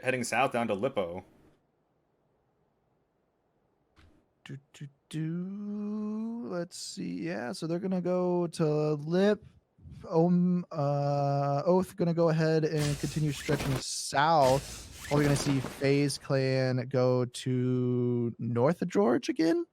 heading south down to Lippo. Let's see. Yeah, so they're gonna go to Lip. Oath gonna go ahead and continue stretching south. Are we gonna see FaZe Clan go to north of George again?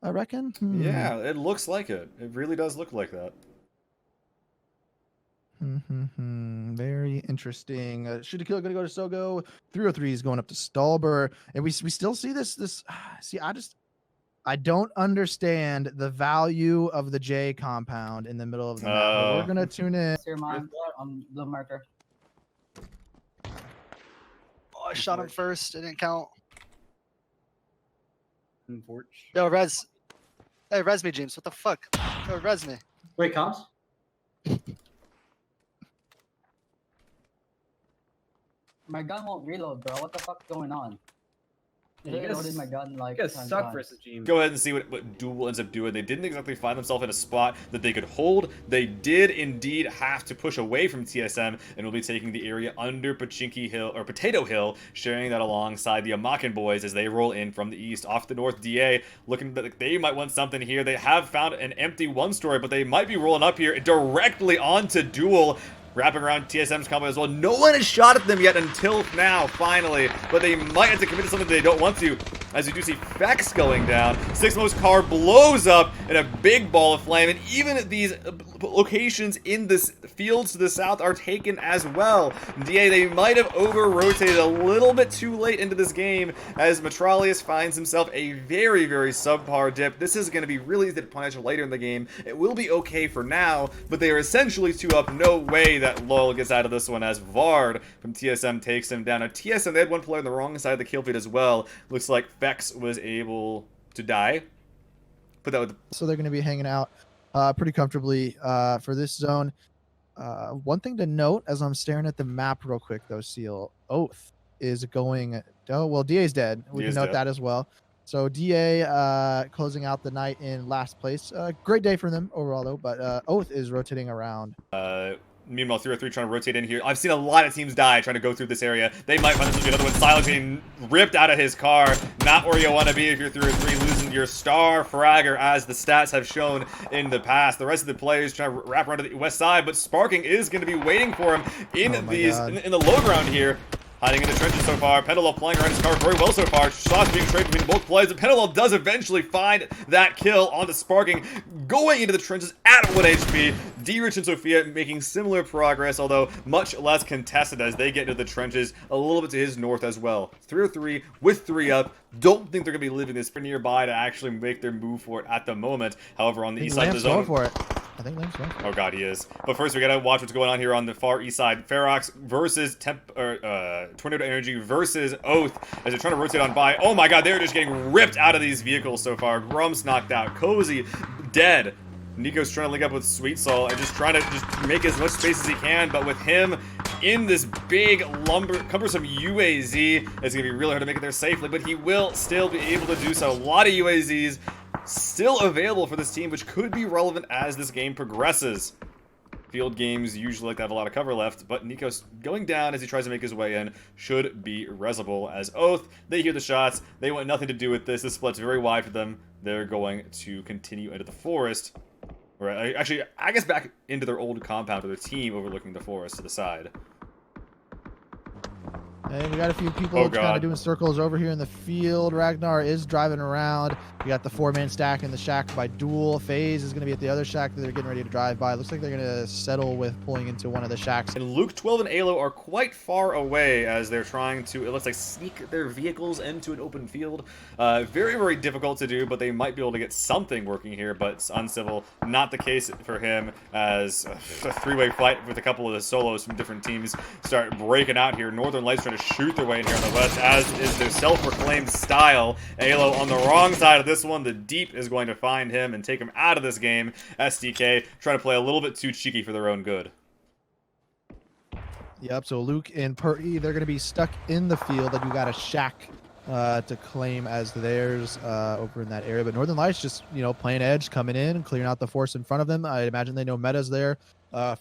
I reckon. Yeah, it looks like it. It really does look like that. Very interesting. Shootakill gonna go to Sogo. 303 is going up to Stalber, and we still see this. See, I don't understand the value of the J compound in the middle of the map. But we're gonna tune in. Here, mine. On the marker. Oh, I shot him first. It didn't count. Porch. Yo, res. Hey, res me, James. What the fuck? Yo, res me. Wait, comps? My gun won't reload, bro. What the fuck's going on? I reloaded my gun like. You guys suck versus James. Go ahead and see what Duel ends up doing. They didn't exactly find themselves in a spot that they could hold. They did indeed have to push away from TSM and will be taking the area under Pachinki Hill or Potato Hill, sharing that alongside the Amakan boys as they roll in from the east. Off the north, DA looking like they might want something here. They have found an empty one story, but they might be rolling up here directly onto Duel. Wrapping around TSM's combo as well. No one has shot at them yet until now, finally. But they might have to commit to something they don't want to. As you do see Fex going down. Sixmo's car blows up in a big ball of flame. And even these locations in this fields to the south are taken as well. DA, they might have over-rotated a little bit too late into this game as Metralius finds himself a very, very subpar dip. This is going to be really easy to punish later in the game. It will be okay for now, but they are essentially 2 up. No way that Loyal gets out of this one as Vard from TSM takes him down. Now TSM, they had one player on the wrong side of the kill feed as well. Looks like Fex was able to die. Put that with So they're going to be hanging out pretty comfortably for this zone. One thing to note as I'm staring at the map real quick, though, Seal, Oath is going. Oh, well, DA's dead. We can note that as well. So DA closing out the night in last place. Great day for them overall, though. But Oath is rotating around. Meanwhile, 303 trying to rotate in here. I've seen a lot of teams die trying to go through this area. They might find another one. Silence being ripped out of his car. Not where you want to be if you're 303, losing your star fragger as the stats have shown in the past. The rest of the players trying to wrap around to the west side, but Sparking is going to be waiting for him in in the low ground here. Hiding in the trenches so far. Pentalol playing around his car very well so far. Shots being traded between both players. And Pentalol does eventually find that kill onto Sparking. Going into the trenches at 1 HP. D-Rich and Sophia making similar progress, although much less contested as they get into the trenches a little bit to his north as well. 303 with 3 up. Don't think they're going to be leaving this nearby to actually make their move for it at the moment. However, on the east side of the zone... for it. I think Lamp's going for it. Oh god, he is. But first, we gotta watch what's going on here on the far east side. Ferox versus Tornado Energy versus Oath as they're trying to rotate on by. Oh my god, they're just getting ripped out of these vehicles so far. Grum's knocked out. Cozy dead. Nico's trying to link up with Sweet Soul and just trying to make as much space as he can, but with him in this big cumbersome UAZ, it's gonna be really hard to make it there safely, but he will still be able to do so. A lot of UAZs still available for this team, which could be relevant as this game progresses. Field games usually like to have a lot of cover left, but Nico's going down as he tries to make his way in should be resible as Oath. They hear the shots. They want nothing to do with this. This split's very wide for them. They're going to continue into the forest. Or actually, I guess back into their old compound or their team overlooking the forest to the side. And we got a few people kind of doing circles over here in the field. Ragnar is driving around. We got the 4-man stack in the shack by Duel. FaZe is going to be at the other shack that they're getting ready to drive by. Looks like they're going to settle with pulling into one of the shacks. And Luke 12 and Alo are quite far away as they're trying to, it looks like, sneak their vehicles into an open field. Very, very difficult to do, but they might be able to get something working here, but it's uncivil. Not the case for him as a 3-way fight with a couple of the solos from different teams start breaking out here. Northern Lights trying to shoot their way in here on the west, as is their self-proclaimed style. Alo on the wrong side of this one. The Deep is going to find him and take him out of this game. SDK trying to play a little bit too cheeky for their own good. Yep, so Luke and Purdy, they're going to be stuck in the field, and you got a shack to claim as theirs over in that area. But Northern Lights just, playing edge, coming in, clearing out the force in front of them. I imagine they know meta's there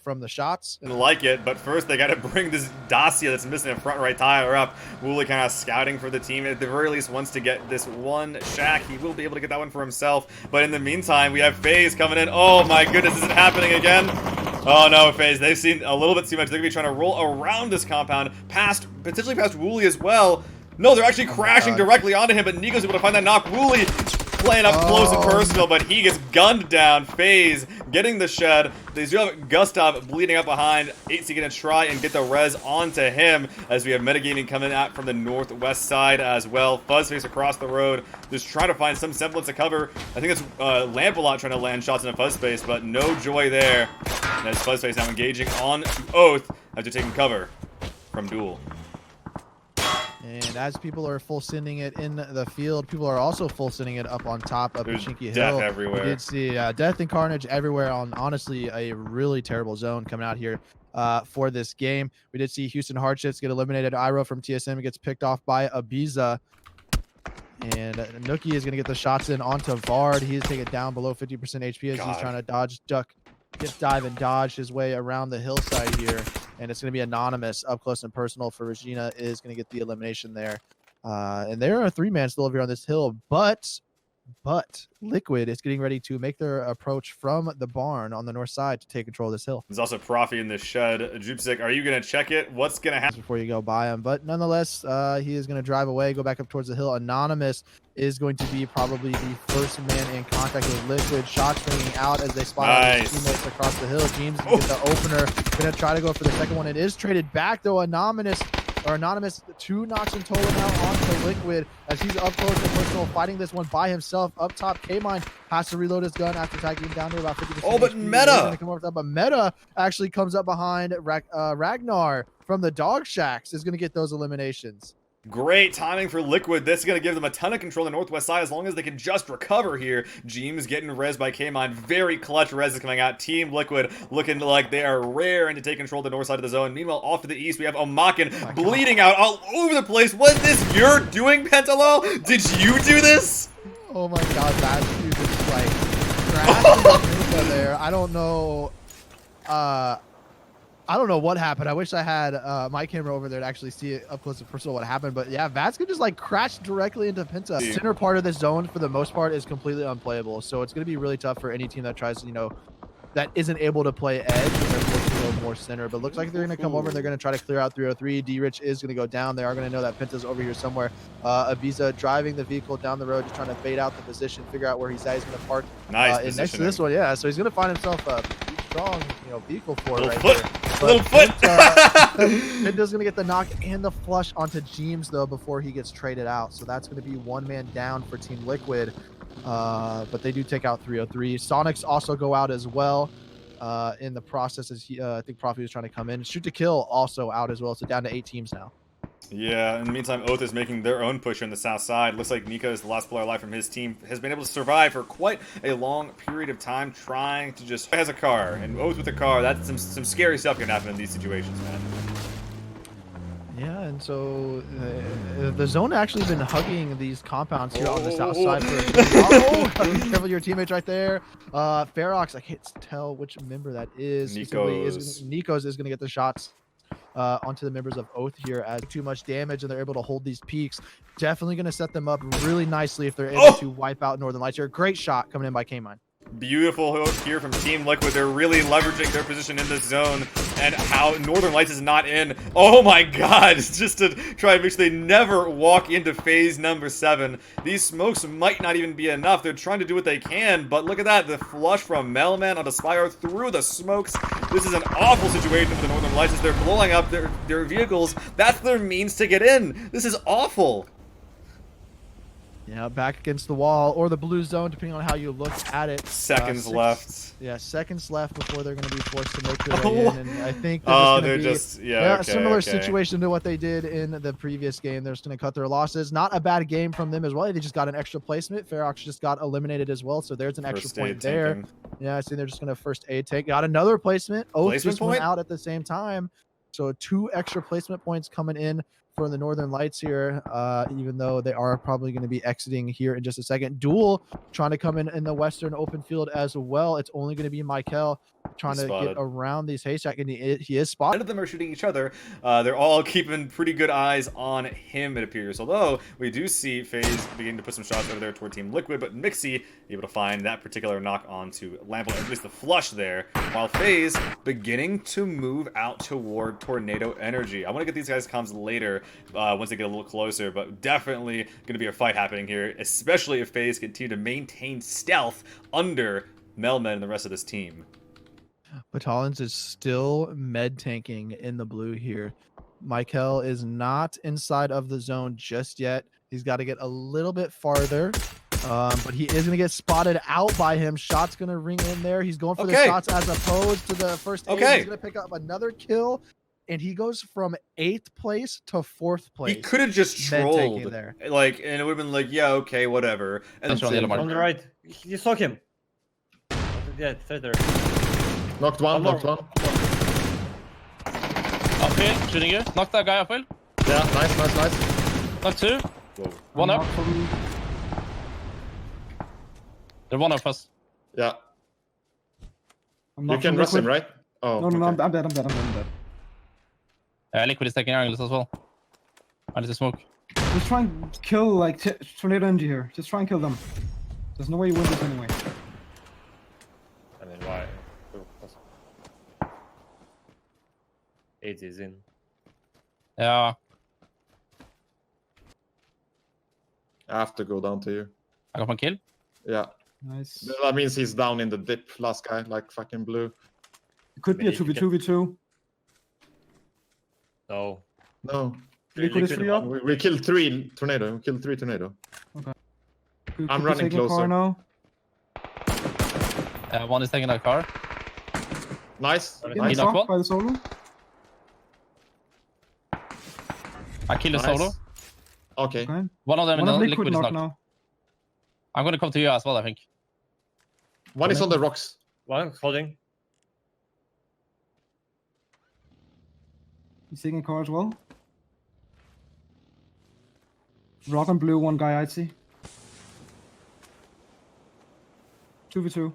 from the shots. Like it, but first they got to bring this Dacia that's missing a front right tire up. Wooly kind of scouting for the team. At the very least wants to get this one shack. He will be able to get that one for himself. But in the meantime, we have FaZe coming in. Oh my goodness, is it happening again? Oh no, FaZe, they've seen a little bit too much. They're going to be trying to roll around this compound, potentially past Wooly as well. No, they're actually crashing directly onto him, but Nico's able to find that knock. Wooly playing up close and personal, but he gets gunned down. FaZe getting the shed. They do have Gustav bleeding up behind. 8C gonna try and get the res onto him as we have Metagaming coming out from the northwest side as well. Fuzzface across the road, just trying to find some semblance of cover. I think it's Lampalot trying to land shots in a Fuzzface, but no joy there. And as Fuzzface now engaging on Oath after taking cover from Duel. And as people are full sending it in the field, people are also full sending it up on top of Pachinki Hill. Death everywhere. We did see death and carnage everywhere on honestly a really terrible zone coming out here for this game. We did see Houston Hardships get eliminated. Iroh from TSM gets picked off by Ibiza. And Nookie is going to get the shots in onto Vard. He is taken down below 50% HP as he's trying to dodge, duck, dive, and dodge his way around the hillside here. And it's going to be anonymous up close and personal for Regina is going to get the elimination there. And there are a 3-man still over here on this hill, but Liquid is getting ready to make their approach from the barn on the north side to take control of this hill. There's also Profi in the shed. Jupsik, are you going to check it? What's going to happen? Before you go by him, but nonetheless, he is going to drive away, go back up towards the hill. Anonymous is going to be probably the first man in contact with Liquid. Shots ringing out as they spot out his teammates across the hill. James gets the opener. Going to try to go for the second one. It is traded back though. Anonymous 2 knocks in total now onto Liquid as he's up close and personal fighting this one by himself. Up top, K-Mine has to reload his gun after tagging down to about 50%. Oh, but HP. Meta! Come over but Meta actually comes up behind Ragnar from the Dog Shacks is going to get those eliminations. Great timing for Liquid. This is going to give them a ton of control on the northwest side as long as they can just recover here. James getting res by K-Mine. Very clutch res is coming out. Team Liquid looking like they are raring to take control of the north side of the zone. Meanwhile, off to the east, we have Amakin bleeding out all over the place. Was this you're doing, Pentalo? Did you do this? Oh my god, that dude just like crashed there. I don't know. I don't know what happened. I wish I had my camera over there to actually see it up close and personal what happened. But yeah, Vatska just like crashed directly into Penta. The center part of this zone for the most part is completely unplayable. So it's going to be really tough for any team that tries to, that isn't able to play edge and they're forced to go more center. But looks like they're going to come over and they're going to try to clear out 303. D-Rich is going to go down. They are going to know that Penta's over here somewhere. Ibiza driving the vehicle down the road, just trying to fade out the position, figure out where he's at. He's going to park next to this one. Yeah, so he's going to find himself a strong, vehicle for it right there. Little foot. Penta's going to get the knock and the flush onto James, though, before he gets traded out. So that's going to be 1 man down for Team Liquid. But they do take out 303. Sonics also go out as well in the process as I think Profi was trying to come in. Shoot to kill also out as well. So down to 8 teams now. Yeah, in the meantime, Oath is making their own push on the south side. Looks like Nico is the last player alive from his team. Has been able to survive for quite a long period of time, trying to just has a car. And Oath with a car, that's some scary stuff can happen in these situations, man. Yeah, and so the zone actually been hugging these compounds here on the south side. Careful your teammates right there. Ferox, I can't tell which member that is. Nikos is going to get the shots onto the members of Oath here as too much damage, and they're able to hold these peaks. Definitely going to set them up really nicely if they're able to wipe out Northern Lights here. Great shot coming in by K-Mine. Beautiful here from Team Liquid. They're really leveraging their position in this zone and how Northern Lights is not in. Oh my god, just to try and make sure they never walk into phase number 7. These smokes might not even be enough. They're trying to do what they can, but look at that. The flush from Melman onto Spyro through the smokes. This is an awful situation for the Northern Lights as they're blowing up their vehicles. That's their means to get in. This is awful. Yeah, back against the wall or the blue zone, depending on how you look at it. Seconds left. Yeah, seconds left before they're going to be forced to make their way in. And I think they're just going to be a similar situation to what they did in the previous game. They're just going to cut their losses. Not a bad game from them as well. They just got an extra placement. Ferox just got eliminated as well, so there's an extra point there. Tanking. Yeah, I see they're just going to first aid tank. Got another placement. Oath just went out at the same time. So 2 extra placement points coming in for the Northern Lights here, even though they are probably going to be exiting here in just a second. Duel trying to come in the Western open field as well. It's only going to be Michael trying He's to spotted. get around these haystack, and he is spotted. None of them are shooting each other. They're all keeping pretty good eyes on him, it appears. Although, we do see FaZe beginning to put some shots over there toward Team Liquid, but Mixie able to find that particular knock onto Lampo, at least the flush there, while FaZe beginning to move out toward Tornado Energy. I want to get these guys' comms later once they get a little closer, but definitely going to be a fight happening here, especially if FaZe continue to maintain stealth under Melman and the rest of this team. Batalons is still med tanking in the blue here. Michael is not inside of the zone just yet. He's got to get a little bit farther, but he is going to get spotted out by him. Shot's going to ring in there. He's going for the shots as opposed to the first aid. He's going to pick up another kill, and he goes from 8th place to 4th place. He could have just trolled there. Like, and it would have been like, yeah, okay, whatever. And That's then on On the right. You saw him. Yeah, it's there. Knocked one, knocked one. Uphill, shooting you. Knock that guy uphill. Yeah, nice. Knock 2. Whoa. One up. They're one up us. Yeah. You can rush him, right? Oh, No, okay. I'm dead. Liquid is taking angles as well. I need to smoke. Just try and kill, like, Tornado Energy here. Just try and kill them. There's no way you win this anyway. I mean, why? 8 is in. Yeah, I have to go down to you. I got one kill. Yeah. Nice. That means he's down in the dip, last guy, like fucking blue. It could be a 2v2v2. No. No. Liquid is free up. We killed 3 tornado. We killed 3 tornado. I'm running taking a car closer. now. One is taking that car. Nice. Getting Nice. knocked Knock by the solo. I killed a Nice. solo. Okay. Okay. One of them One in of the Liquid liquid is knocked knocked. now. I'm gonna come to you as well, I think. One is on the rocks. One holding. He's taking a car as well. Rock and blue, one guy I'd see. 2v2.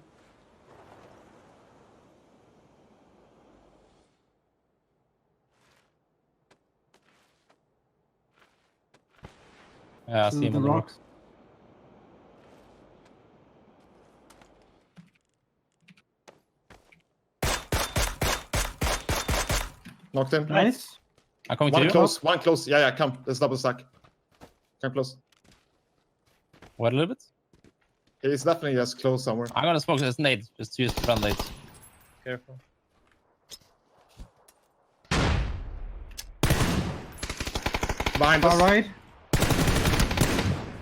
Yeah, I see him The on the rock. rocks. Knocked him. Nice. I'm coming to One you. close. One close. Yeah, come. Let's double stack. Come close. Wait a little bit. He's definitely just close somewhere. I'm gonna smoke this nade. Just use the front nades. Careful. Behind us. All right.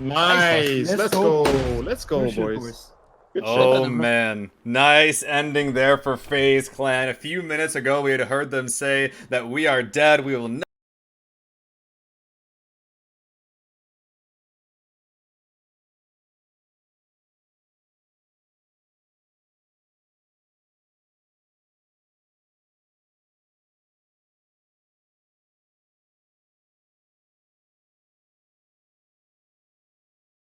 Nice. Let's Let's go. go. Let's go, Good shit, boys. Good Oh shit. man, nice ending there for FaZe Clan. A few minutes ago, we had heard them say that we are dead. We will not